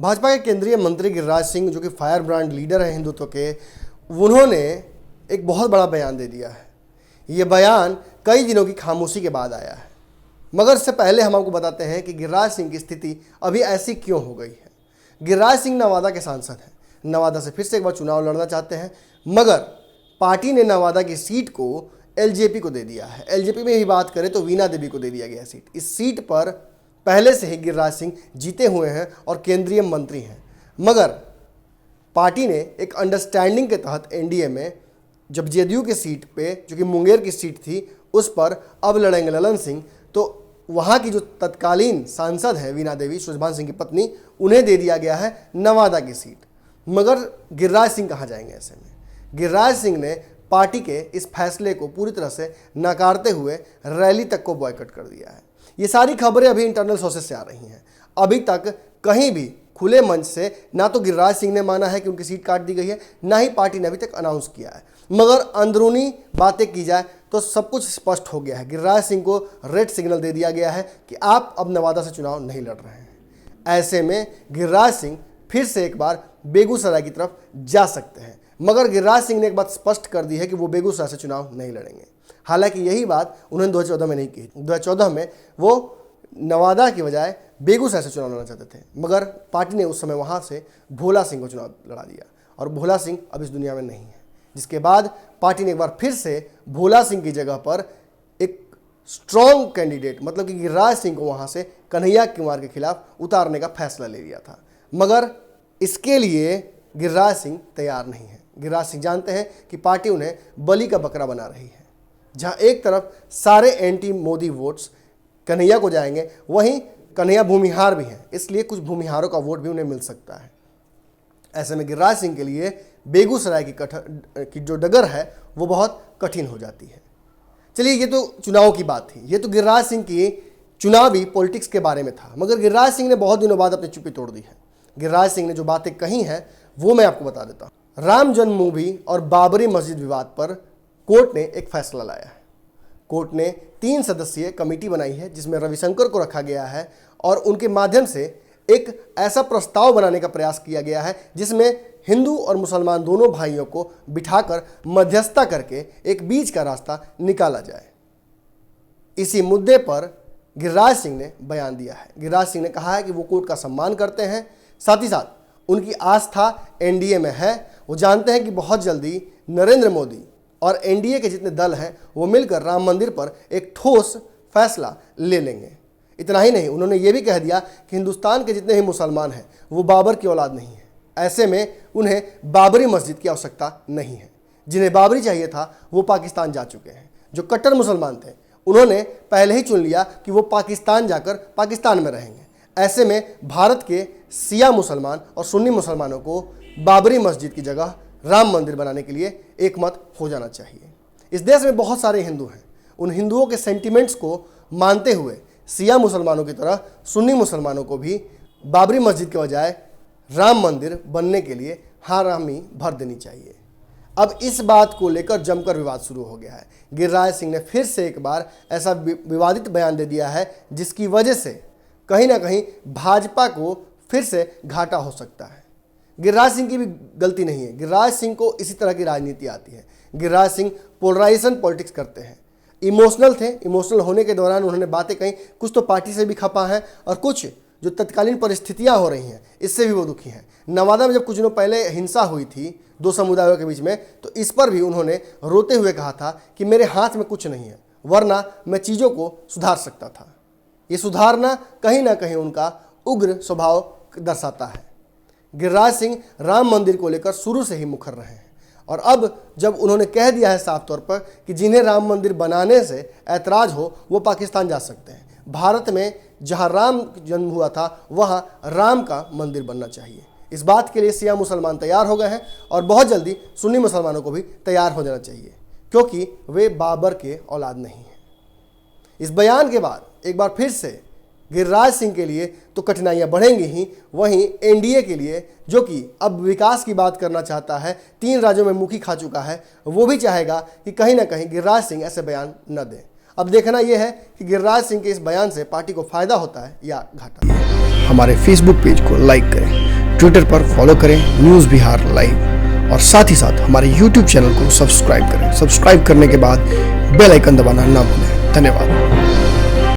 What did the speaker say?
भाजपा के केंद्रीय मंत्री गिरिराज सिंह, जो कि फायर ब्रांड लीडर हैं हिंदुत्व के, उन्होंने एक बहुत बड़ा बयान दे दिया है। ये बयान कई दिनों की खामोशी के बाद आया है, मगर इससे पहले हम आपको बताते हैं कि गिरिराज सिंह की स्थिति अभी ऐसी क्यों हो गई है। गिरिराज सिंह नवादा के सांसद हैं, नवादा से फिर से एक बार चुनाव लड़ना चाहते हैं, मगर पार्टी ने नवादा की सीट को एलजेपी को दे दिया है। एलजेपी में ही बात करें तो वीणा देवी को दे दिया गया सीट। इस सीट पर पहले से ही गिरिराज सिंह जीते हुए हैं और केंद्रीय मंत्री हैं, मगर पार्टी ने एक अंडरस्टैंडिंग के तहत एनडीए में जब जेडीयू की सीट पे, जो कि मुंगेर की सीट थी, उस पर अब लड़ेंगे ललन सिंह, तो वहाँ की जो तत्कालीन सांसद है वीणा देवी, सुषमान सिंह की पत्नी, उन्हें दे दिया गया है नवादा की सीट। मगर गिरिराज सिंह कहाँ जाएंगे ऐसे में? गिरिराज सिंह ने पार्टी के इस फैसले को पूरी तरह से नकारते हुए रैली तक को बॉयकॉट कर दिया है। ये सारी खबरें अभी इंटरनल सोर्सेज से आ रही हैं। अभी तक कहीं भी खुले मंच से ना तो गिरिराज सिंह ने माना है कि उनकी सीट काट दी गई है, ना ही पार्टी ने अभी तक अनाउंस किया है। मगर अंदरूनी बातें की जाए तो सब कुछ स्पष्ट हो गया है। गिरिराज सिंह को रेड सिग्नल दे दिया गया है कि आप अब नवादा से चुनाव नहीं लड़ रहे हैं। ऐसे में गिरिराज सिंह फिर से एक बार बेगूसराय की तरफ जा सकते हैं, मगर गिरिराज सिंह ने एक बात स्पष्ट कर दी है कि वो बेगूसराय से चुनाव नहीं लड़ेंगे। हालांकि यही बात उन्होंने 2014 में नहीं की। 2014 में वो नवादा की बजाय बेगूसराय से चुनाव लड़ना चाहते थे, मगर पार्टी ने उस समय वहाँ से भोला सिंह को चुनाव लड़ा दिया और भोला सिंह अब इस दुनिया में नहीं है। जिसके बाद पार्टी ने एक बार फिर से भोला सिंह की जगह पर एक स्ट्रॉन्ग कैंडिडेट, मतलब कि गिरिराज सिंह को वहाँ से कन्हैया कुमार के खिलाफ उतारने का फैसला ले लिया था। मगर इसके लिए गिरिराज सिंह तैयार नहीं है। गिरिराज सिंह जानते हैं कि पार्टी उन्हें बलि का बकरा बना रही है। जहां एक तरफ सारे एंटी मोदी वोट्स कन्हैया को जाएंगे, वहीं कन्हैया भूमिहार भी हैं, इसलिए कुछ भूमिहारों का वोट भी उन्हें मिल सकता है। ऐसे में गिरिराज सिंह के लिए बेगूसराय की जो डगर है वो बहुत कठिन हो जाती है। चलिए, ये तो चुनाव की बात थी, ये तो गिरिराज सिंह की चुनावी पॉलिटिक्स के बारे में था। मगर गिरिराज सिंह ने बहुत दिनों बाद अपनी चुप्पी तोड़ दी है। गिरिराज सिंह ने जो बातें कही हैं वो मैं आपको बता देता हूँ। राम जन्मभूमि और बाबरी मस्जिद विवाद पर कोर्ट ने एक फैसला लाया है। कोर्ट ने 3 सदस्यीय कमेटी बनाई है, जिसमें रविशंकर को रखा गया है और उनके माध्यम से एक ऐसा प्रस्ताव बनाने का प्रयास किया गया है जिसमें हिंदू और मुसलमान दोनों भाइयों को बिठाकर मध्यस्थता करके एक बीच का रास्ता निकाला जाए। इसी मुद्दे पर गिरिराज सिंह ने बयान दिया है। गिरिराज सिंह ने कहा है कि वो कोर्ट का सम्मान करते हैं, साथ ही साथ उनकी आस्था एनडीए में है। वो जानते हैं कि बहुत जल्दी नरेंद्र मोदी और एनडीए के जितने दल हैं वो मिलकर राम मंदिर पर एक ठोस फैसला ले लेंगे। इतना ही नहीं, उन्होंने ये भी कह दिया कि हिंदुस्तान के जितने ही मुसलमान हैं वो बाबर की औलाद नहीं है। ऐसे में उन्हें बाबरी मस्जिद की आवश्यकता नहीं है। जिन्हें बाबरी चाहिए था वो पाकिस्तान जा चुके हैं। जो कट्टर मुसलमान थे उन्होंने पहले ही चुन लिया कि वो पाकिस्तान जाकर पाकिस्तान में रहेंगे। ऐसे में भारत के शिया मुसलमान और सुन्नी मुसलमानों को बाबरी मस्जिद की जगह राम मंदिर बनाने के लिए एकमत हो जाना चाहिए। इस देश में बहुत सारे हिंदू हैं। उन हिंदुओं के सेंटिमेंट्स को मानते हुए शिया मुसलमानों की तरह सुन्नी मुसलमानों को भी बाबरी मस्जिद के बजाय राम मंदिर बनने के लिए हामी भर देनी चाहिए। अब इस बात को लेकर जमकर विवाद शुरू हो गया है। गिरिराज सिंह ने फिर से एक बार ऐसा विवादित बयान दे दिया है जिसकी वजह से कहीं ना कहीं भाजपा को फिर से घाटा हो सकता है। गिरिराज सिंह की भी गलती नहीं है। गिरिराज सिंह को इसी तरह की राजनीति आती है। गिरिराज सिंह पोलराइजेशन पॉलिटिक्स करते हैं। इमोशनल थे, इमोशनल होने के दौरान उन्होंने बातें कही, कुछ तो पार्टी से भी खपा है और कुछ जो तत्कालीन परिस्थितियां हो रही हैं इससे भी वो दुखी हैं। नवादा में जब कुछ दिनों पहले हिंसा हुई थी 2 समुदायों के बीच में, तो इस पर भी उन्होंने रोते हुए कहा था कि मेरे हाथ में कुछ नहीं है, वरना मैं चीज़ों को सुधार सकता था। ये सुधारना कहीं ना कहीं उनका उग्र स्वभाव दर्शाता है। गिरिराज सिंह राम मंदिर को लेकर शुरू से ही मुखर रहे हैं और अब जब उन्होंने कह दिया है साफ तौर पर कि जिन्हें राम मंदिर बनाने से ऐतराज़ हो वो पाकिस्तान जा सकते हैं। भारत में जहां राम जन्म हुआ था वहां राम का मंदिर बनना चाहिए। इस बात के लिए शिया मुसलमान तैयार हो गए हैं और बहुत जल्दी सुन्नी मुसलमानों को भी तैयार हो जाना चाहिए, क्योंकि वे बाबर के औलाद नहीं हैं। इस बयान के बाद एक बार फिर से गिरिराज सिंह के लिए तो कठिनाइयां बढ़ेंगी ही, वहीं एनडीए के लिए, जो कि अब विकास की बात करना चाहता है, 3 राज्यों में मुखी खा चुका है, वो भी चाहेगा कि कहीं ना कहीं गिरिराज सिंह ऐसे बयान न दें। अब देखना यह है कि गिरिराज सिंह के इस बयान से पार्टी को फायदा होता है या घाटा। हमारे फेसबुक पेज को लाइक करें, ट्विटर पर फॉलो करें न्यूज़ बिहार लाइव और साथ ही साथ हमारे यूट्यूब चैनल को सब्सक्राइब करें। सब्सक्राइब करने के बाद बेल आइकन दबाना ना भूलें। धन्यवाद।